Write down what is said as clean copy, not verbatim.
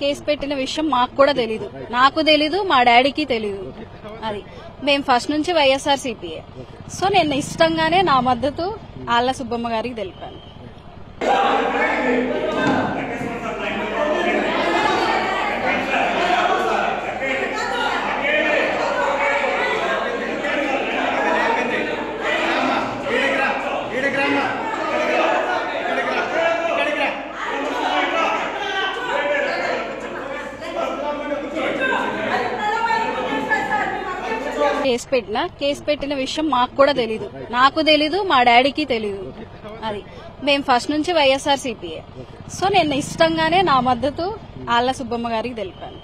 Case పెట్టిన విషయం మాకు కూడా తెలీదు, నాకు తెలీదు, మా డాడీకి తెలీదు. అది మేము ఫస్ట్ నుంచి వైఎస్ఆర్సీపీఏ. సో నేను ఇష్టంగానే నా మద్దతు ఆళ్ల సుబ్బమ్మ గారికి తెలిపాను. కేసు పెట్టిన విషయం మాకు కూడా తెలీదు, నాకు తెలీదు, మా డాడీకి తెలీదు. అది మేము ఫస్ట్ నుంచి వైఎస్ఆర్సీపీఏ. సో నేను ఇష్టంగానే నా మద్దతు ఆళ్ల సుబ్బమ్మ గారికి తెలిపాను.